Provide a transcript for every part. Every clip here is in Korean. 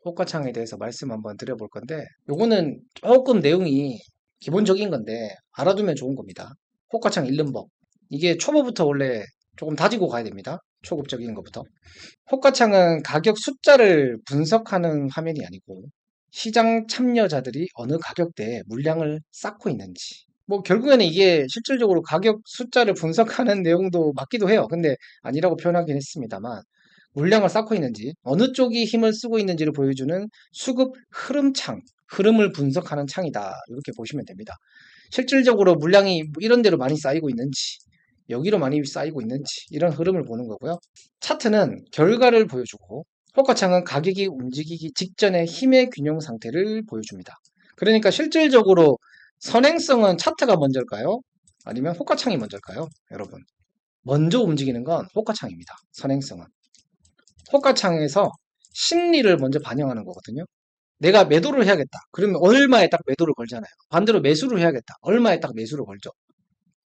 호가창에 대해서 말씀 한번 드려볼 건데, 요거는 조금 내용이 기본적인 건데 알아두면 좋은 겁니다. 호가창 읽는 법. 이게 초보부터 원래 조금 다지고 가야 됩니다. 초급적인 것부터. 호가창은 가격 숫자를 분석하는 화면이 아니고 시장 참여자들이 어느 가격대에 물량을 쌓고 있는지. 뭐 결국에는 이게 실질적으로 가격 숫자를 분석하는 내용도 맞기도 해요. 근데 아니라고 표현하긴 했습니다만 물량을 쌓고 있는지 어느 쪽이 힘을 쓰고 있는지를 보여주는 수급 흐름창, 흐름을 분석하는 창이다. 이렇게 보시면 됩니다. 실질적으로 물량이 이런 데로 많이 쌓이고 있는지 여기로 많이 쌓이고 있는지 이런 흐름을 보는 거고요. 차트는 결과를 보여주고 호가창은 가격이 움직이기 직전의 힘의 균형 상태를 보여줍니다. 그러니까 실질적으로 선행성은 차트가 먼저일까요? 아니면 호가창이 먼저일까요? 여러분, 먼저 움직이는 건 호가창입니다. 선행성은. 호가창에서 심리를 먼저 반영하는 거거든요. 내가 매도를 해야겠다. 그러면 얼마에 딱 매도를 걸잖아요. 반대로 매수를 해야겠다. 얼마에 딱 매수를 걸죠.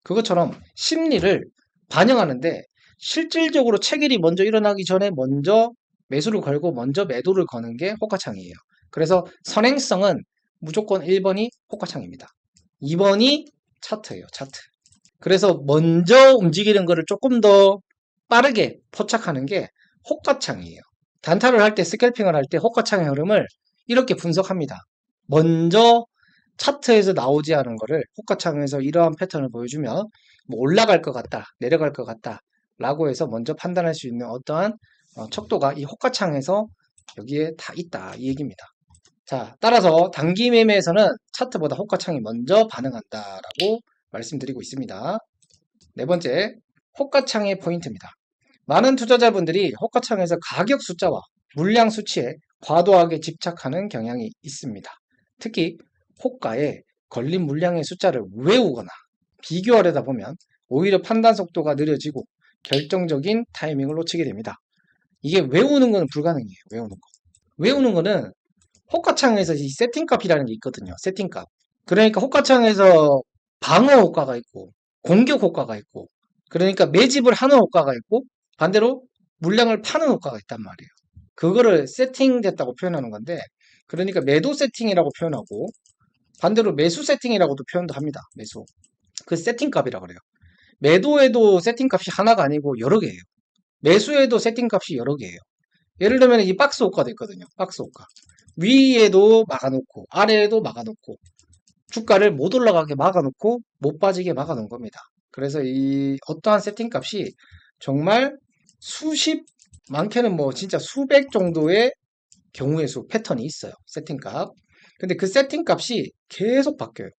그것처럼 심리를 반영하는데 실질적으로 체결이 먼저 일어나기 전에 먼저 매수를 걸고 먼저 매도를 거는 게 호가창이에요. 그래서 선행성은 무조건 1번이 호가창입니다. 2번이 차트예요, 차트. 그래서 먼저 움직이는 거를 조금 더 빠르게 포착하는 게 호가창이에요. 단타를 할 때, 스캘핑을 할 때 호가창의 흐름을 이렇게 분석합니다. 먼저 차트에서 나오지 않은 거를 호가창에서 이러한 패턴을 보여주면 뭐 올라갈 것 같다, 내려갈 것 같다 라고 해서 먼저 판단할 수 있는 어떠한 척도가 이 호가창에서 여기에 다 있다 이 얘기입니다. 자, 따라서 단기 매매에서는 차트보다 호가창이 먼저 반응한다라고 말씀드리고 있습니다. 네 번째, 호가창의 포인트입니다. 많은 투자자분들이 호가창에서 가격 숫자와 물량 수치에 과도하게 집착하는 경향이 있습니다. 특히 호가에 걸린 물량의 숫자를 외우거나 비교하려다 보면 오히려 판단 속도가 느려지고 결정적인 타이밍을 놓치게 됩니다. 이게 외우는 건 불가능해요. 외우는 거. 외우는 거는 호가창에서 이 세팅값이라는 게 있거든요. 세팅값. 그러니까 호가창에서 방어 효과가 있고 공격 효과가 있고 그러니까 매집을 하는 효과가 있고 반대로 물량을 파는 효과가 있단 말이에요. 그거를 세팅됐다고 표현하는 건데 그러니까 매도 세팅이라고 표현하고 반대로 매수 세팅이라고도 표현도 합니다. 매수. 그 세팅값이라고 그래요. 매도에도 세팅값이 하나가 아니고 여러 개예요. 매수에도 세팅값이 여러 개예요. 예를 들면 이 박스 효과도 있거든요. 박스 효과. 위에도 막아놓고 아래에도 막아놓고 주가를 못 올라가게 막아놓고 못 빠지게 막아놓은 겁니다. 그래서 이 어떠한 세팅값이 정말 수십 많게는 뭐 진짜 수백 정도의 경우의 수 패턴이 있어요. 세팅값. 근데 그 세팅값이 계속 바뀌어요.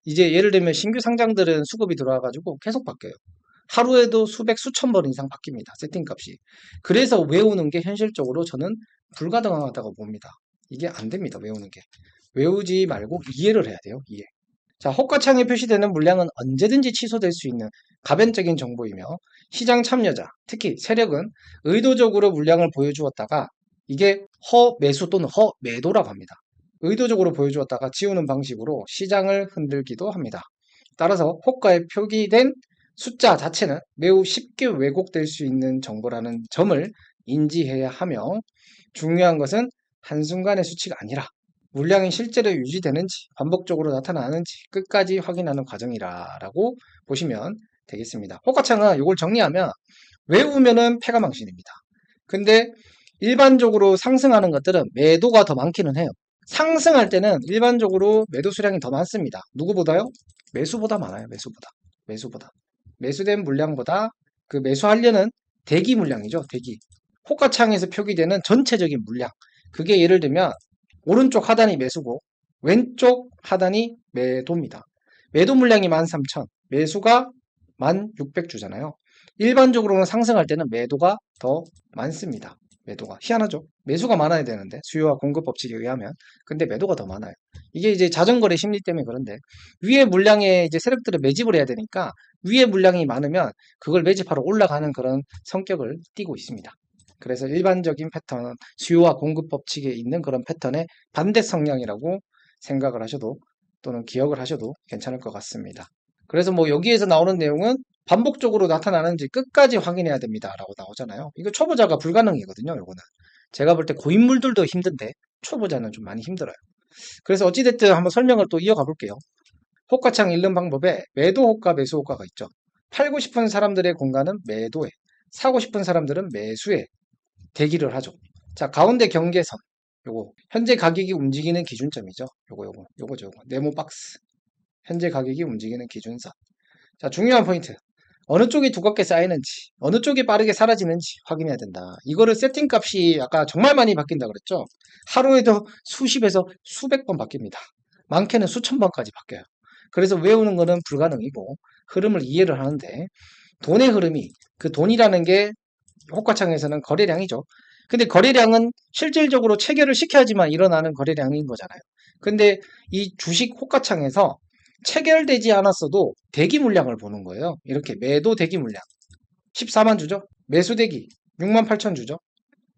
이제 예를 들면 신규 상장들은 수급이 들어와가지고 계속 바뀌어요. 하루에도 수백, 수천 번 이상 바뀝니다. 세팅값이. 그래서 외우는 게 현실적으로 저는 불가능하다고 봅니다. 이게 안 됩니다. 외우는 게. 외우지 말고 이해를 해야 돼요. 이해. 자, 호가창에 표시되는 물량은 언제든지 취소될 수 있는 가변적인 정보이며 시장 참여자, 특히 세력은 의도적으로 물량을 보여주었다가 이게 허매수 또는 허매도라고 합니다. 의도적으로 보여주었다가 지우는 방식으로 시장을 흔들기도 합니다. 따라서 호가에 표기된 숫자 자체는 매우 쉽게 왜곡될 수 있는 정보라는 점을 인지해야 하며 중요한 것은 한순간의 수치가 아니라 물량이 실제로 유지되는지 반복적으로 나타나는지 끝까지 확인하는 과정이라고 보시면 되겠습니다. 호가창은 이걸 정리하면 외우면은 패가망신입니다. 근데 일반적으로 상승하는 것들은 매도가 더 많기는 해요. 상승할 때는 일반적으로 매도 수량이 더 많습니다. 누구보다요? 매수보다 많아요. 매수보다. 매수보다. 매수된 물량보다 그 매수하려는 대기 물량이죠. 대기. 호가창에서 표기되는 전체적인 물량. 그게 예를 들면 오른쪽 하단이 매수고 왼쪽 하단이 매도입니다. 매도 물량이 13,000, 매수가 1,600주잖아요. 일반적으로는 상승할 때는 매도가 더 많습니다. 매도가 희한하죠. 매수가 많아야 되는데 수요와 공급 법칙에 의하면 근데 매도가 더 많아요. 이게 이제 자전거래 심리 때문에 그런데 위에 물량에 이제 세력들을 매집을 해야 되니까 위에 물량이 많으면 그걸 매집하러 올라가는 그런 성격을 띠고 있습니다. 그래서 일반적인 패턴, 수요와 공급 법칙에 있는 그런 패턴의 반대 성향이라고 생각을 하셔도 또는 기억을 하셔도 괜찮을 것 같습니다. 그래서 뭐 여기에서 나오는 내용은 반복적으로 나타나는지 끝까지 확인해야 됩니다. 라고 나오잖아요. 이거 초보자가 불가능이거든요. 요거는. 제가 볼 때 고인물들도 힘든데 초보자는 좀 많이 힘들어요. 그래서 어찌됐든 한번 설명을 또 이어가 볼게요. 호가창 읽는 방법에 매도 호가, 매수 호가가 있죠. 팔고 싶은 사람들의 공간은 매도에, 사고 싶은 사람들은 매수에 대기를 하죠. 자, 가운데 경계선. 요거 현재 가격이 움직이는 기준점이죠. 요거죠. 네모 박스. 현재 가격이 움직이는 기준선. 자, 중요한 포인트. 어느 쪽이 두껍게 쌓이는지, 어느 쪽이 빠르게 사라지는지 확인해야 된다. 이거를 세팅 값이 아까 정말 많이 바뀐다 그랬죠? 하루에도 수십에서 수백 번 바뀝니다. 많게는 수천 번까지 바뀌어요. 그래서 외우는 거는 불가능이고 흐름을 이해를 하는데 돈의 흐름이 그 돈이라는 게 호가창에서는 거래량이죠. 근데 거래량은 실질적으로 체결을 시켜야지만 일어나는 거래량인 거잖아요. 근데 이 주식 호가창에서 체결되지 않았어도 대기 물량을 보는 거예요. 이렇게 매도 대기 물량 14만 주죠. 매수 대기 6만 8천 주죠.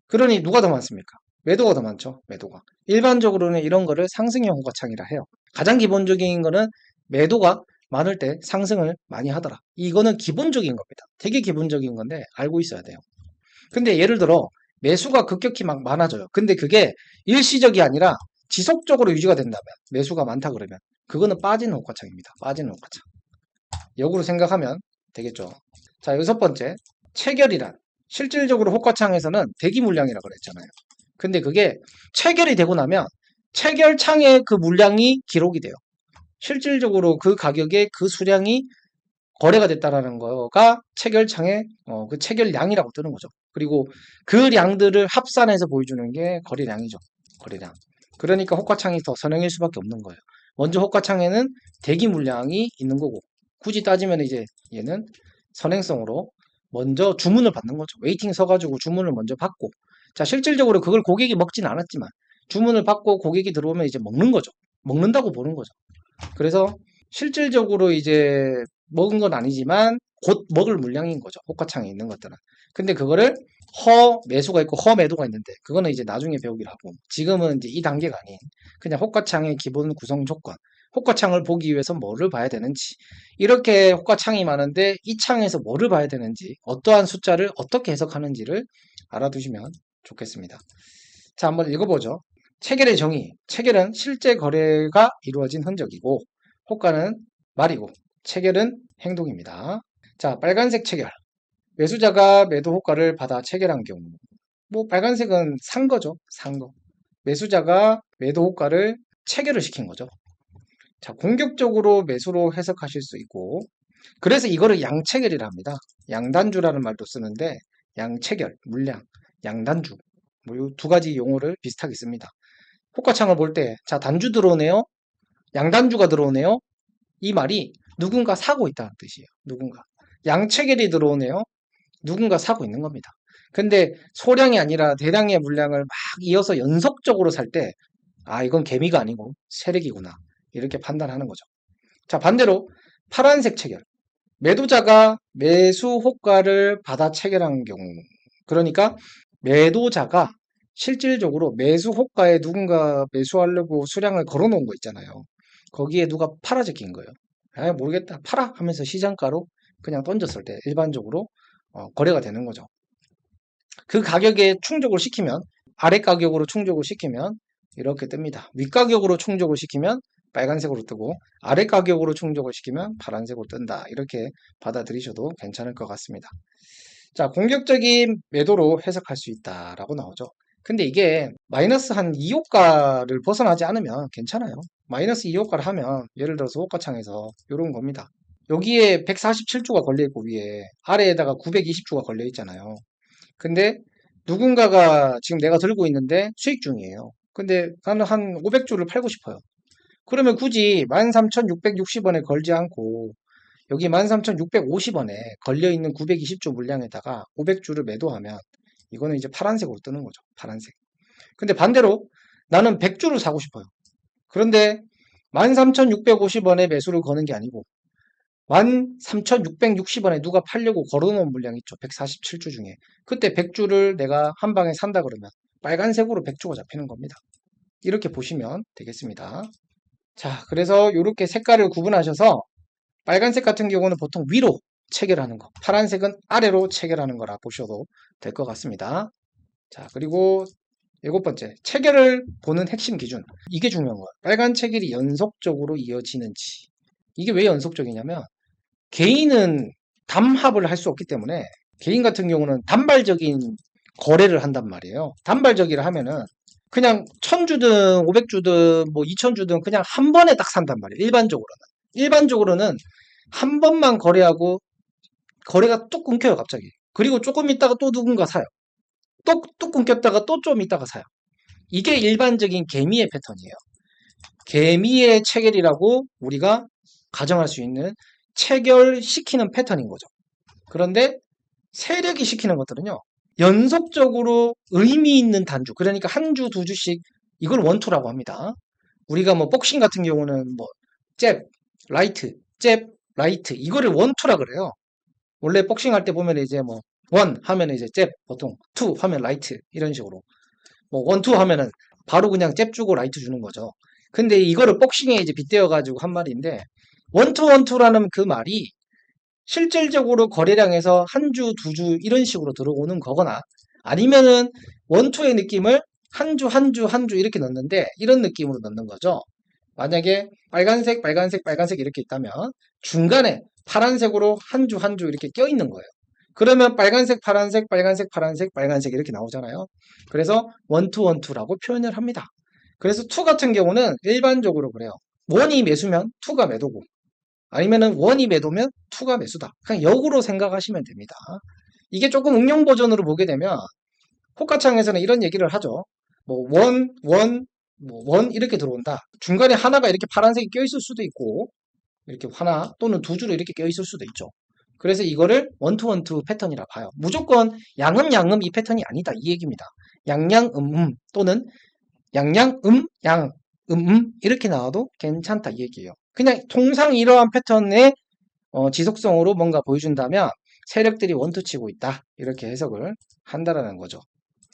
그러니 누가 더 많습니까? 매도가 더 많죠. 매도가. 일반적으로는 이런 거를 상승형 호가창이라 해요. 가장 기본적인 거는 매도가 많을 때 상승을 많이 하더라. 이거는 기본적인 겁니다. 되게 기본적인 건데 알고 있어야 돼요. 근데 예를 들어 매수가 급격히 막 많아져요. 근데 그게 일시적이 아니라 지속적으로 유지가 된다면 매수가 많다 그러면 그거는 빠지는 호가창입니다. 빠지는 호가창. 역으로 생각하면 되겠죠. 자, 여섯 번째 체결이란 실질적으로 호가창에서는 대기 물량이라고 그랬잖아요. 근데 그게 체결이 되고 나면 체결창에 그 물량이 기록이 돼요. 실질적으로 그 가격에 그 수량이 거래가 됐다라는 거가 체결창에 그 체결량이라고 뜨는 거죠. 그리고 그 량들을 합산해서 보여주는 게 거래량이죠. 거래량. 그러니까 호가창이 더 선행일 수밖에 없는 거예요. 먼저 호가창에는 대기 물량이 있는 거고 굳이 따지면 이제 얘는 선행성으로 먼저 주문을 받는 거죠. 웨이팅 서가지고 주문을 먼저 받고 자 실질적으로 그걸 고객이 먹진 않았지만 주문을 받고 고객이 들어오면 이제 먹는 거죠. 먹는다고 보는 거죠. 그래서 실질적으로 이제 먹은 건 아니지만 곧 먹을 물량인 거죠. 호가창에 있는 것들은. 근데 그거를 허매수가 있고 허매도가 있는데 그거는 이제 나중에 배우기로 하고 지금은 이제 이 단계가 아닌 그냥 호가창의 기본 구성 조건 호가창을 보기 위해서 뭐를 봐야 되는지 이렇게 호가창이 많은데 이 창에서 뭐를 봐야 되는지 어떠한 숫자를 어떻게 해석하는지를 알아두시면 좋겠습니다. 자, 한번 읽어보죠. 체결의 정의. 체결은 실제 거래가 이루어진 흔적이고 호가는 말이고 체결은 행동입니다. 자, 빨간색 체결. 매수자가 매도 호가를 받아 체결한 경우. 뭐 빨간색은 산 거죠. 산 거. 매수자가 매도 호가를 체결을 시킨 거죠. 자, 공격적으로 매수로 해석하실 수 있고 그래서 이거를 양체결이라 합니다. 양단주라는 말도 쓰는데 양체결, 물량, 양단주 뭐 이 두 가지 용어를 비슷하게 씁니다. 호가창을 볼 때, 자, 단주 들어오네요. 양단주가 들어오네요. 이 말이 누군가 사고 있다는 뜻이에요. 누군가. 양체결이 들어오네요. 누군가 사고 있는 겁니다. 근데 소량이 아니라 대량의 물량을 막 이어서 연속적으로 살 때, 아, 이건 개미가 아니고 세력이구나. 이렇게 판단하는 거죠. 자, 반대로 파란색 체결. 매도자가 매수 호가를 받아 체결한 경우. 그러니까 매도자가 실질적으로 매수 호가에 누군가 매수하려고 수량을 걸어 놓은 거 있잖아요. 거기에 누가 팔아 적힌 거예요. 아, 모르겠다. 팔아 하면서 시장가로 그냥 던졌을 때 일반적으로 거래가 되는 거죠. 그 가격에 충족을 시키면 아래 가격으로 충족을 시키면 이렇게 뜹니다. 윗 가격으로 충족을 시키면 빨간색으로 뜨고 아래 가격으로 충족을 시키면 파란색으로 뜬다. 이렇게 받아들이셔도 괜찮을 것 같습니다. 자, 공격적인 매도로 해석할 수 있다라고 나오죠. 근데 이게 마이너스 한 2호가를 벗어나지 않으면 괜찮아요. 마이너스 2호가를 하면 예를 들어서 호가창에서 이런 겁니다. 여기에 147주가 걸려있고 위에 아래에다가 920주가 걸려있잖아요. 근데 누군가가 지금 내가 들고 있는데 수익 중이에요. 근데 나는 한 500주를 팔고 싶어요. 그러면 굳이 13,660원에 걸지 않고 여기 13,650원에 걸려있는 920주 물량에다가 500주를 매도하면 이거는 이제 파란색으로 뜨는 거죠. 파란색. 근데 반대로 나는 100주를 사고 싶어요. 그런데 13,650원에 매수를 거는 게 아니고 13,660원에 누가 팔려고 걸어놓은 물량 있죠. 147주 중에. 그때 100주를 내가 한 방에 산다 그러면 빨간색으로 100주가 잡히는 겁니다. 이렇게 보시면 되겠습니다. 자, 그래서 이렇게 색깔을 구분하셔서 빨간색 같은 경우는 보통 위로 체결하는 거, 파란색은 아래로 체결하는 거라 보셔도 될 것 같습니다. 자, 그리고 일곱 번째, 체결을 보는 핵심 기준. 이게 중요한 거야. 빨간 체결이 연속적으로 이어지는지. 이게 왜 연속적이냐면 개인은 담합을 할 수 없기 때문에 개인 같은 경우는 단발적인 거래를 한단 말이에요. 단발적이라 하면은 그냥 1000주든 500주든 뭐 2000주든 그냥 한 번에 딱 산단 말이에요. 일반적으로는 한 번만 거래하고 거래가 뚝 끊겨요, 갑자기. 그리고 조금 있다가 또 누군가 사요. 또 끊겼다가 또 좀 있다가 사요. 이게 일반적인 개미의 패턴이에요. 개미의 체결이라고 우리가 가정할 수 있는 체결시키는 패턴인 거죠. 그런데 세력이 시키는 것들은요, 연속적으로 의미 있는 단주, 그러니까 한 주, 두 주씩 이걸 원투라고 합니다. 우리가 뭐 복싱 같은 경우는 뭐 잽, 라이트, 잽, 라이트 이거를 원투라 그래요. 원래 복싱 할 때 보면 이제 뭐 원 하면 이제 잽, 보통 투 하면 라이트 이런 식으로 뭐 원투 하면은 바로 그냥 잽 주고 라이트 주는 거죠. 근데 이거를 복싱에 이제 빗대어 가지고 한 말인데 원투라는 그 말이 실질적으로 거래량에서 한 주, 두 주 이런 식으로 들어오는 거거나 아니면은 원투의 느낌을 한 주, 한 주, 한 주 이렇게 넣는데 이런 느낌으로 넣는 거죠. 만약에 빨간색, 빨간색, 빨간색 이렇게 있다면 중간에 파란색으로 한 주, 한 주 이렇게 껴있는 거예요. 그러면 빨간색, 파란색, 빨간색, 파란색, 빨간색 이렇게 나오잖아요. 그래서 원투라고 표현을 합니다. 그래서 투 같은 경우는 일반적으로 그래요. 원이 매수면 투가 매도고 아니면은 원이 매도면 투가 매수다. 그냥 역으로 생각하시면 됩니다. 이게 조금 응용 버전으로 보게 되면 호가창에서는 이런 얘기를 하죠. 뭐 원 이렇게 들어온다. 중간에 하나가 이렇게 파란색이 껴있을 수도 있고 이렇게 하나 또는 두 줄로 이렇게 껴있을 수도 있죠. 그래서 이거를 원투 패턴이라 봐요. 무조건 양음 이 패턴이 아니다 이 얘기입니다. 양양 또는 양양 양 이렇게 나와도 괜찮다 이 얘기예요. 그냥 통상 이러한 패턴의 지속성으로 뭔가 보여준다면 세력들이 원투치고 있다 이렇게 해석을 한다라는 거죠.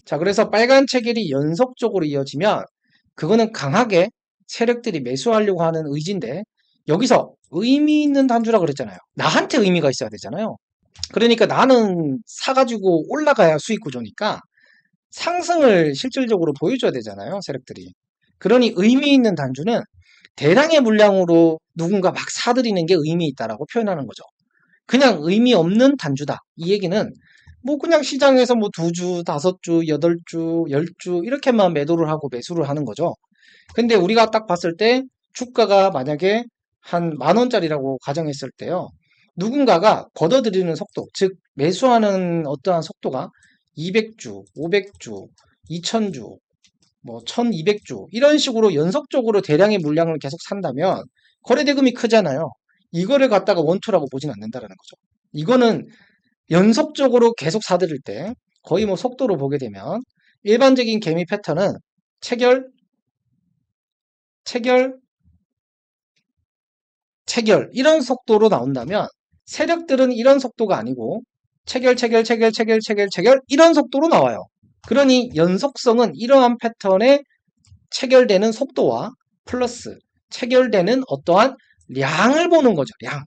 자, 그래서 빨간 체결이 연속적으로 이어지면 그거는 강하게 세력들이 매수하려고 하는 의지인데 여기서 의미 있는 단주라 그랬잖아요. 나한테 의미가 있어야 되잖아요. 그러니까 나는 사가지고 올라가야 수익 구조니까 상승을 실질적으로 보여줘야 되잖아요. 세력들이. 그러니 의미 있는 단주는 대량의 물량으로 누군가 막 사들이는 게 의미 있다라고 표현하는 거죠. 그냥 의미 없는 단주다. 이 얘기는 뭐 그냥 시장에서 뭐 두 주, 다섯 주, 여덟 주, 열 주 이렇게만 매도를 하고 매수를 하는 거죠. 근데 우리가 딱 봤을 때 주가가 만약에 한 10,000원짜리라고 가정했을 때요. 누군가가 걷어들이는 속도, 즉 매수하는 어떠한 속도가 200주, 500주, 2000주, 뭐 1200주 이런 식으로 연속적으로 대량의 물량을 계속 산다면 거래대금이 크잖아요. 이거를 갖다가 원투라고 보진 않는다라는 거죠. 이거는 연속적으로 계속 사들일 때 거의 뭐 속도로 보게 되면 일반적인 개미 패턴은 체결, 체결, 체결 이런 속도로 나온다면 세력들은 이런 속도가 아니고 체결 이런 속도로 나와요. 그러니 연속성은 이러한 패턴에 체결되는 속도와 플러스 체결되는 어떠한 량을 보는 거죠. 량.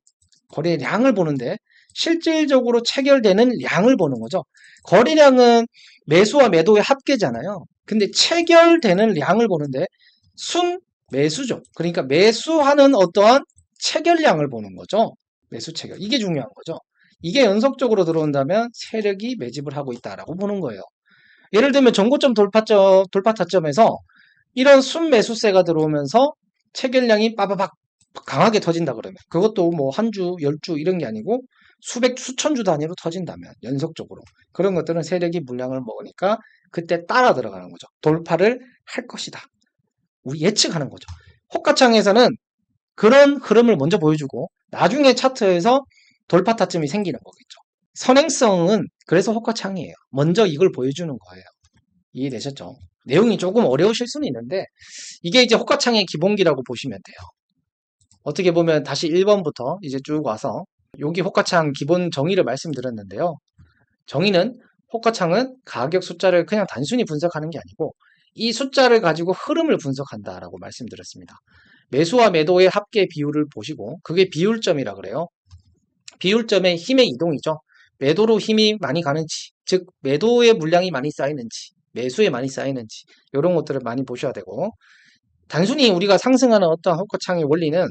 거래량을 보는데 실질적으로 체결되는 량을 보는 거죠. 거래량은 매수와 매도의 합계잖아요. 근데 체결되는 량을 보는데 순 매수죠. 그러니까 매수하는 어떠한 체결량을 보는 거죠. 매수 체결. 이게 중요한 거죠. 이게 연속적으로 들어온다면 세력이 매집을 하고 있다라고 보는 거예요. 예를 들면 전고점 돌파 타점에서 이런 순매수세가 들어오면서 체결량이 빠바박 강하게 터진다 그러면 그것도 뭐 한 주, 10주 이런 게 아니고 수백, 수천 주 단위로 터진다면 연속적으로 그런 것들은 세력이 물량을 먹으니까 그때 따라 들어가는 거죠. 돌파를 할 것이다. 우리 예측하는 거죠. 호가창에서는 그런 흐름을 먼저 보여주고 나중에 차트에서 돌파 타점이 생기는 거겠죠. 선행성은 그래서 호가창이에요. 먼저 이걸 보여주는 거예요. 이해되셨죠? 내용이 조금 어려우실 수는 있는데 이게 이제 호가창의 기본기라고 보시면 돼요. 어떻게 보면 다시 1번부터 이제 쭉 와서 여기 호가창 기본 정의를 말씀드렸는데요. 정의는 호가창은 가격 숫자를 그냥 단순히 분석하는 게 아니고 이 숫자를 가지고 흐름을 분석한다라고 말씀드렸습니다. 매수와 매도의 합계 비율을 보시고 그게 비율점이라 그래요. 비율점의 힘의 이동이죠. 매도로 힘이 많이 가는지, 즉 매도의 물량이 많이 쌓이는지 매수에 많이 쌓이는지 이런 것들을 많이 보셔야 되고 단순히 우리가 상승하는 어떤 호가창의 원리는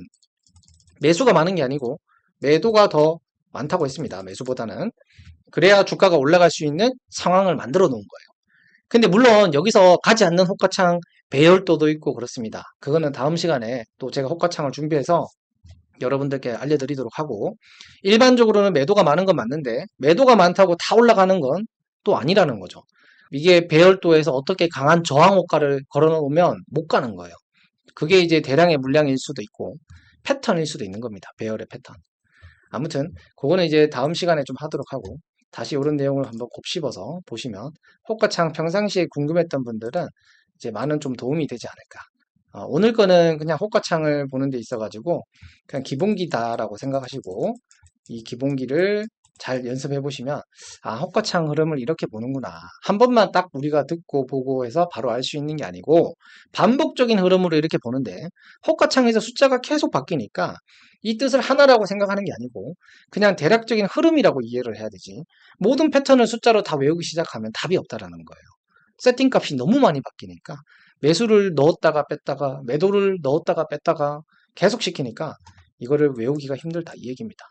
매수가 많은 게 아니고 매도가 더 많다고 했습니다. 매수보다는. 그래야 주가가 올라갈 수 있는 상황을 만들어 놓은 거예요. 근데 물론 여기서 가지 않는 호가창 배열도도 있고 그렇습니다. 그거는 다음 시간에 또 제가 호가창을 준비해서 여러분들께 알려드리도록 하고 일반적으로는 매도가 많은 건 맞는데 매도가 많다고 다 올라가는 건 또 아니라는 거죠. 이게 배열도에서 어떻게 강한 저항 호가를 걸어놓으면 못 가는 거예요. 그게 이제 대량의 물량일 수도 있고 패턴일 수도 있는 겁니다. 배열의 패턴. 아무튼 그거는 이제 다음 시간에 좀 하도록 하고 다시 이런 내용을 한번 곱씹어서 보시면 호가창 평상시에 궁금했던 분들은 이제 많은 좀 도움이 되지 않을까. 오늘 거는 그냥 호가창을 보는 데 있어가지고 그냥 기본기다라고 생각하시고 이 기본기를 잘 연습해 보시면 호가창 흐름을 이렇게 보는구나. 한 번만 딱 우리가 듣고 보고 해서 바로 알 수 있는 게 아니고 반복적인 흐름으로 이렇게 보는데 호가창에서 숫자가 계속 바뀌니까 이 뜻을 하나라고 생각하는 게 아니고 그냥 대략적인 흐름이라고 이해를 해야 되지. 모든 패턴을 숫자로 다 외우기 시작하면 답이 없다라는 거예요. 세팅 값이 너무 많이 바뀌니까 매수를 넣었다가 뺐다가 매도를 넣었다가 뺐다가 계속 시키니까 이거를 외우기가 힘들다 이 얘기입니다.